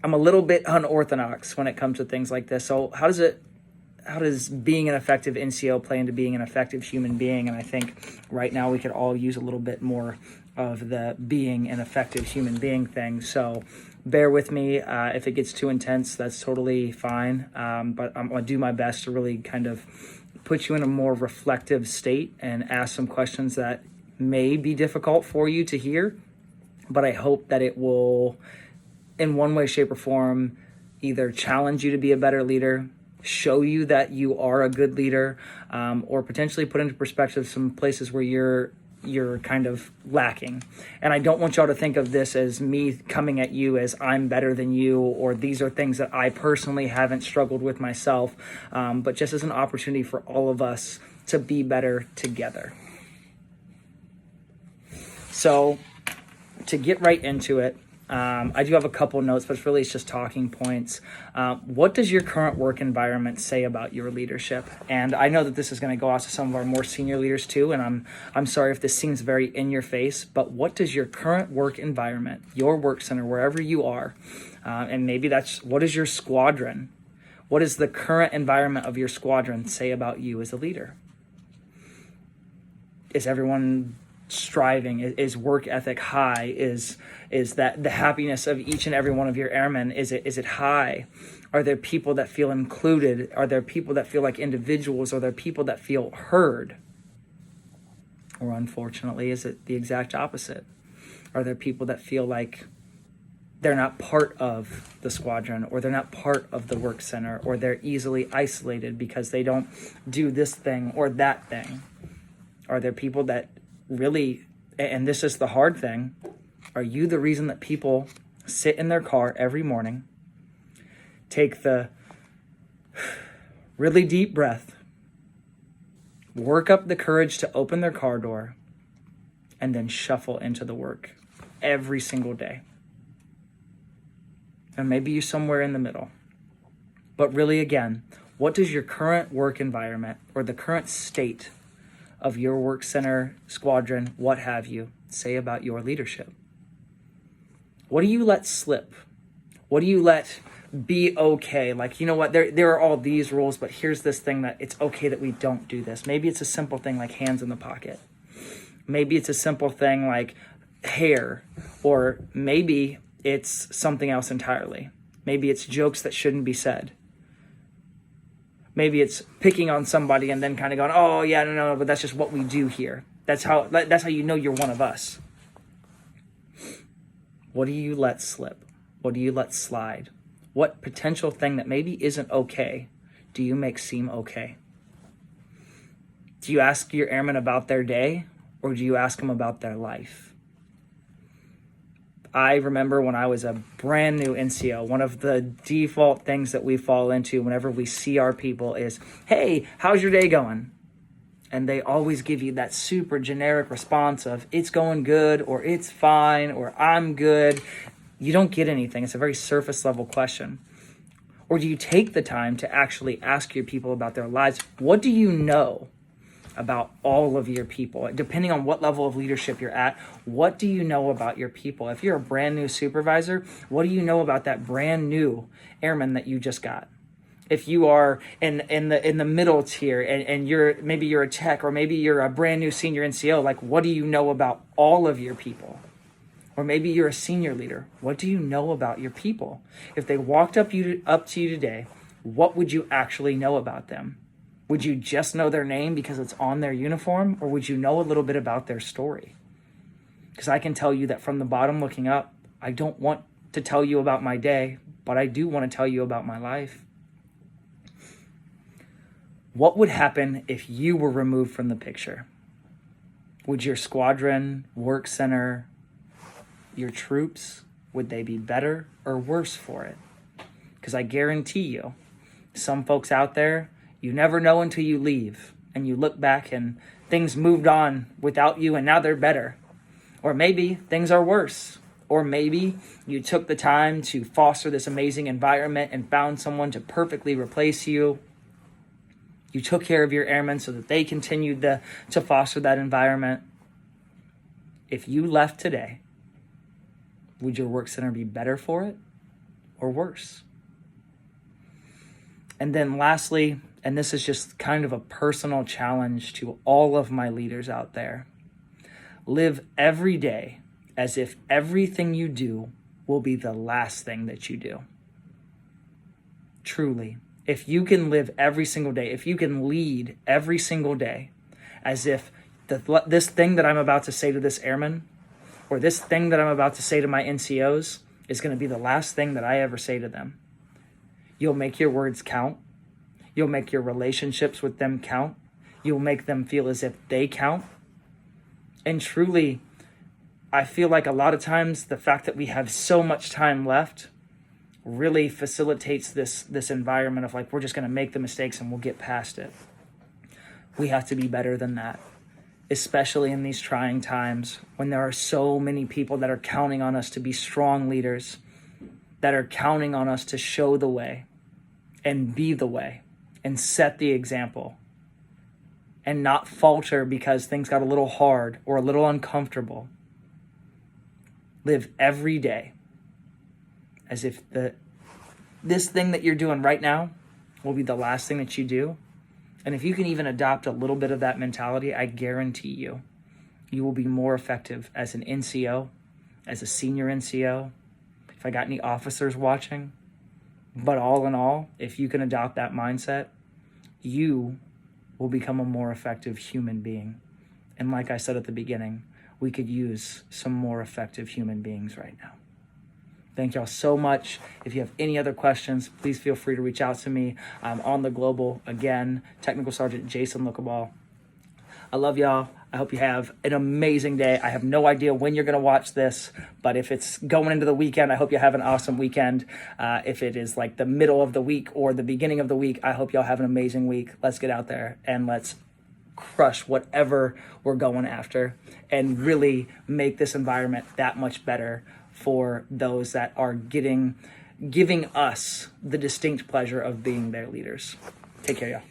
I'm a little bit unorthodox when it comes to things like this. So how does being an effective NCO play into being an effective human being? And I think right now we could all use a little bit more of the being an effective human being thing. So bear with me. If it gets too intense, that's totally fine. But I'm going to do my best to really kind of put you in a more reflective state and ask some questions that may be difficult for you to hear. But I hope that it will, in one way, shape, or form, either challenge you to be a better leader, show you that you are a good leader, or potentially put into perspective some places where you're kind of lacking. And I don't want y'all to think of this as me coming at you as I'm better than you, or these are things that I personally haven't struggled with myself, but just as an opportunity for all of us to be better together. So to get right into it, I do have a couple notes, but it's just talking points. What does your current work environment say about your leadership? And I know that this is going to go out to some of our more senior leaders too, and I'm sorry if this seems very in your face, but what does your current work environment, your work center, wherever you are, and maybe what is your squadron? What does the current environment of your squadron say about you as a leader? Is everyone striving? Is work ethic high? Is that the happiness of each and every one of your airmen, is it high? Are there people that feel included? Are there people that feel like individuals? Are there people that feel heard? Or unfortunately, is it the exact opposite? Are there people that feel like they're not part of the squadron, or they're not part of the work center, or they're easily isolated because they don't do this thing or that thing? Are there people that really, and this is the hard thing, are you the reason that people sit in their car every morning, take the really deep breath, work up the courage to open their car door, and then shuffle into the work every single day? And maybe you're somewhere in the middle. But really, again, what does your current work environment, or the current state of your work center, squadron, what have you, say about your leadership? What do you let slip? What do you let be okay? Like, you know what, there are all these rules, but here's this thing that it's okay that we don't do this. Maybe it's a simple thing like hands in the pocket. Maybe it's a simple thing like hair, or maybe it's something else entirely. Maybe it's jokes that shouldn't be said. Maybe it's picking on somebody and then kind of going, oh yeah, no, but that's just what we do here. That's how you know you're one of us. What do you let slip? What do you let slide? What potential thing that maybe isn't okay do you make seem okay? Do you ask your airmen about their day, or do you ask them about their life? I remember when I was a brand new NCO, one of the default things that we fall into whenever we see our people is, hey, how's your day going? And they always give you that super generic response of, it's going good, or it's fine, or I'm good. You don't get anything. It's a very surface level question. Or do you take the time to actually ask your people about their lives? What do you know about all of your people? Depending on what level of leadership you're at, what do you know about your people? If you're a brand new supervisor, what do you know about that brand new airman that you just got? If you are in the middle tier and you're a tech, or maybe you're a brand new senior NCO, like, what do you know about all of your people? Or maybe you're a senior leader. What do you know about your people? If they walked up to you today, what would you actually know about them? Would you just know their name because it's on their uniform, or would you know a little bit about their story? Because I can tell you that from the bottom looking up, I don't want to tell you about my day, but I do want to tell you about my life. What would happen if you were removed from the picture? Would your squadron, work center, your troops, would they be better or worse for it? Because I guarantee you, some folks out there, you never know until you leave and you look back and things moved on without you and now they're better. Or maybe things are worse. Or maybe you took the time to foster this amazing environment and found someone to perfectly replace you. You took care of your airmen so that they continued to foster that environment. If you left today, would your work center be better for it or worse. And then lastly, and this is just kind of a personal challenge to all of my leaders out there, live every day as if everything you do will be the last thing that you do. Truly, if you can live every single day, if you can lead every single day as if this thing that I'm about to say to this airman, or this thing that I'm about to say to my NCOs is going to be the last thing that I ever say to them, you'll make your words count. You'll make your relationships with them count. You'll make them feel as if they count. And truly, I feel like a lot of times the fact that we have so much time left really facilitates this environment of like, we're just going to make the mistakes and we'll get past it. We have to be better than that, especially in these trying times when there are so many people that are counting on us to be strong leaders, that are counting on us to show the way and be the way and set the example and not falter because things got a little hard or a little uncomfortable. Live every day as if this thing that you're doing right now will be the last thing that you do. And if you can even adopt a little bit of that mentality, I guarantee you will be more effective as an NCO, as a senior NCO, if I got any officers watching. But all in all, if you can adopt that mindset, you will become a more effective human being. And like I said at the beginning, we could use some more effective human beings right now. Thank y'all so much. If you have any other questions, please feel free to reach out to me. I'm on the Global, again, Technical Sergeant Jason Lookaball. I love y'all. I hope you have an amazing day. I have no idea when you're going to watch this, but if it's going into the weekend, I hope you have an awesome weekend. If it is like the middle of the week or the beginning of the week, I hope y'all have an amazing week. Let's get out there and let's crush whatever we're going after and really make this environment that much better for those that are giving us the distinct pleasure of being their leaders. Take care, y'all.